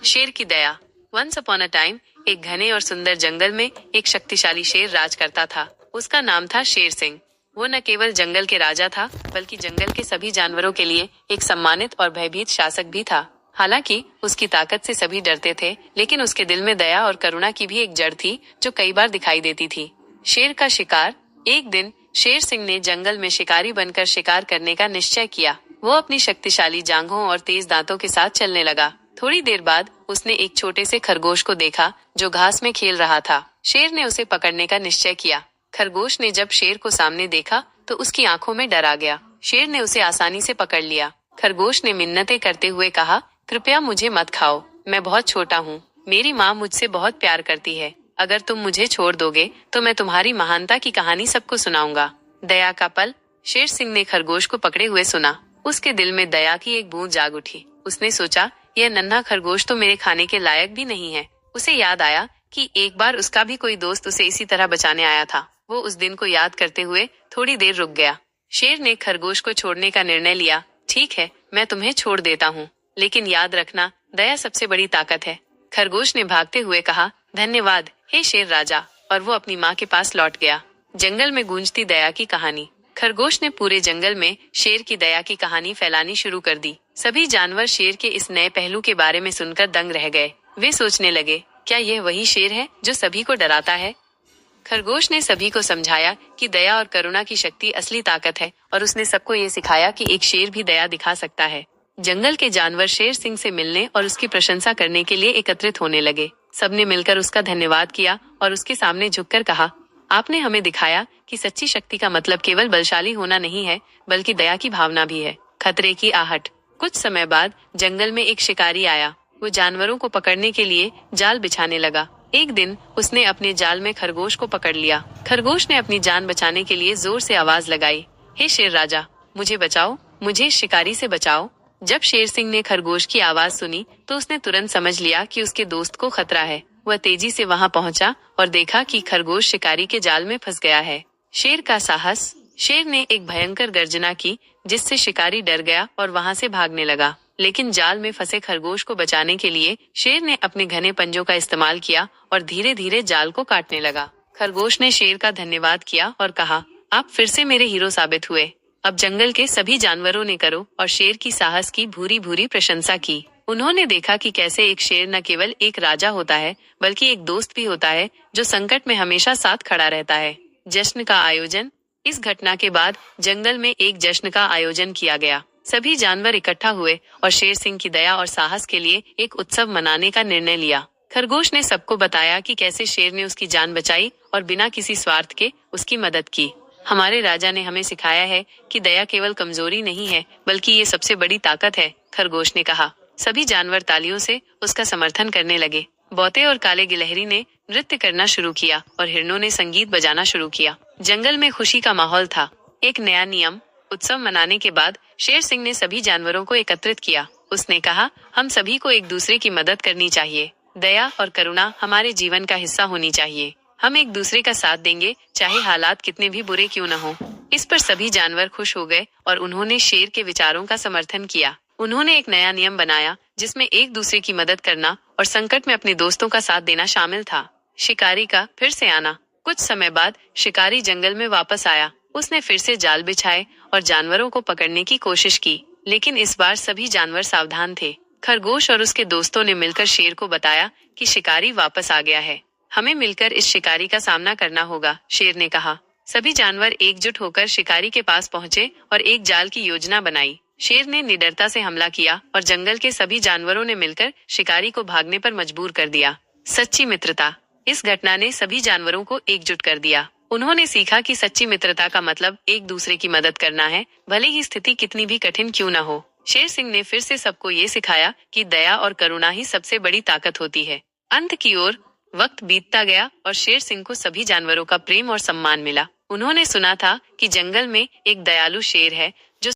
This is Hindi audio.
शेर की दया। वंस अपॉन अ टाइम, एक घने और सुंदर जंगल में एक शक्तिशाली शेर राज करता था। उसका नाम था शेर सिंह। वो न केवल जंगल के राजा था, बल्कि जंगल के सभी जानवरों के लिए एक सम्मानित और भयभीत शासक भी था। हालांकि उसकी ताकत से सभी डरते थे, लेकिन उसके दिल में दया और करुणा की भी एक जड़ थी जो कई बार दिखाई देती थी। शेर का शिकार। एक दिन शेर सिंह ने जंगल में शिकारी बनकर शिकार करने का निश्चय किया। वो अपनी शक्तिशाली जांघों और तेज दांतों के साथ चलने लगा। थोड़ी देर बाद उसने एक छोटे से खरगोश को देखा जो घास में खेल रहा था। शेर ने उसे पकड़ने का निश्चय किया। खरगोश ने जब शेर को सामने देखा तो उसकी आंखों में डर आ गया। शेर ने उसे आसानी से पकड़ लिया। खरगोश ने मिन्नतें करते हुए कहा, कृपया मुझे मत खाओ, मैं बहुत छोटा हूँ। मेरी माँ मुझसे बहुत प्यार करती है। अगर तुम मुझे छोड़ दोगे तो मैं तुम्हारी महानता की कहानी सबको सुनाऊंगा। दया का पल। शेर सिंह ने खरगोश को पकड़े हुए सुना। उसके दिल में दया की एक बूंद जाग उठी। उसने सोचा, यह नन्हा खरगोश तो मेरे खाने के लायक भी नहीं है। उसे याद आया कि एक बार उसका भी कोई दोस्त उसे इसी तरह बचाने आया था। वो उस दिन को याद करते हुए थोड़ी देर रुक गया। शेर ने खरगोश को छोड़ने का निर्णय लिया। ठीक है, मैं तुम्हें छोड़ देता हूँ, लेकिन याद रखना, दया सबसे बड़ी ताकत है। खरगोश ने भागते हुए कहा, धन्यवाद हे शेर राजा, और वो अपनी माँ के पास लौट गया। जंगल में गूंजती दया की कहानी। खरगोश ने पूरे जंगल में शेर की दया की कहानी फैलानी शुरू कर दी। सभी जानवर शेर के इस नए पहलू के बारे में सुनकर दंग रह गए। वे सोचने लगे, क्या यह वही शेर है जो सभी को डराता है? खरगोश ने सभी को समझाया कि दया और करुणा की शक्ति असली ताकत है, और उसने सबको ये सिखाया कि एक शेर भी दया दिखा सकता है। जंगल के जानवर शेर सिंह से मिलने और उसकी प्रशंसा करने के लिए एकत्रित होने लगे। सबने मिलकर उसका धन्यवाद किया और उसके सामने झुककर कहा, आपने हमें दिखाया कि सच्ची शक्ति का मतलब केवल बलशाली होना नहीं है, बल्कि दया की भावना भी है। खतरे की आहट। कुछ समय बाद जंगल में एक शिकारी आया। वो जानवरों को पकड़ने के लिए जाल बिछाने लगा। एक दिन उसने अपने जाल में खरगोश को पकड़ लिया। खरगोश ने अपनी जान बचाने के लिए जोर से आवाज लगाई, हे शेर राजा, मुझे बचाओ, मुझे इस शिकारी से बचाओ। जब शेर सिंह ने खरगोश की आवाज सुनी तो उसने तुरंत समझ लिया कि उसके दोस्त को खतरा है। वह तेजी से वहां पहुंचा और देखा कि खरगोश शिकारी के जाल में फंस गया है। शेर का साहस। शेर ने एक भयंकर गर्जना की, जिससे शिकारी डर गया और वहां से भागने लगा। लेकिन जाल में फंसे खरगोश को बचाने के लिए शेर ने अपने घने पंजों का इस्तेमाल किया और धीरे धीरे जाल को काटने लगा। खरगोश ने शेर का धन्यवाद किया और कहा, आप फिर से मेरे हीरो साबित हुए। अब जंगल के सभी जानवरों ने करो और शेर की साहस की भूरी भूरी प्रशंसा की। उन्होंने देखा कि कैसे एक शेर न केवल एक राजा होता है, बल्कि एक दोस्त भी होता है जो संकट में हमेशा साथ खड़ा रहता है। जश्न का आयोजन। इस घटना के बाद जंगल में एक जश्न का आयोजन किया गया। सभी जानवर इकट्ठा हुए और शेर सिंह की दया और साहस के लिए एक उत्सव मनाने का निर्णय लिया। खरगोश ने सबको बताया कि कैसे शेर ने उसकी जान बचाई और बिना किसी स्वार्थ के उसकी मदद की। हमारे राजा ने हमें सिखाया है कि दया केवल कमजोरी नहीं है, बल्कि ये सबसे बड़ी ताकत है, खरगोश ने कहा। सभी जानवर तालियों से उसका समर्थन करने लगे। बौते और काले गिलहरी ने नृत्य करना शुरू किया और हिरणों ने संगीत बजाना शुरू किया। जंगल में खुशी का माहौल था। एक नया नियम। उत्सव मनाने के बाद शेर सिंह ने सभी जानवरों को एकत्रित किया। उसने कहा, हम सभी को एक दूसरे की मदद करनी चाहिए। दया और करुणा हमारे जीवन का हिस्सा होनी चाहिए। हम एक दूसरे का साथ देंगे, चाहे हालात कितने भी बुरे क्यों न हो। इस पर सभी जानवर खुश हो गए और उन्होंने शेर के विचारों का समर्थन किया। उन्होंने एक नया नियम बनाया जिसमें एक दूसरे की मदद करना और संकट में अपने दोस्तों का साथ देना शामिल था। शिकारी का फिर से आना। कुछ समय बाद शिकारी जंगल में वापस आया। उसने फिर से जाल बिछाए और जानवरों को पकड़ने की कोशिश की, लेकिन इस बार सभी जानवर सावधान थे। खरगोश और उसके दोस्तों ने मिलकर शेर को बताया कि शिकारी वापस आ गया है। हमें मिलकर इस शिकारी का सामना करना होगा, शेर ने कहा। सभी जानवर एकजुट होकर शिकारी के पास पहुंचे और एक जाल की योजना बनाई। शेर ने निडरता से हमला किया और जंगल के सभी जानवरों ने मिलकर शिकारी को भागने पर मजबूर कर दिया। सच्ची मित्रता। इस घटना ने सभी जानवरों को एकजुट कर दिया। उन्होंने सीखा कि सच्ची मित्रता का मतलब एक दूसरे की मदद करना है, भले ही स्थिति कितनी भी कठिन क्यों न हो। शेर सिंह ने फिर से सबको ये सिखाया कि दया और करुणा ही सबसे बड़ी ताकत होती है। अंत की ओर वक्त बीतता गया और शेर सिंह को सभी जानवरों का प्रेम और सम्मान मिला। उन्होंने सुना था कि जंगल में एक दयालु शेर है जो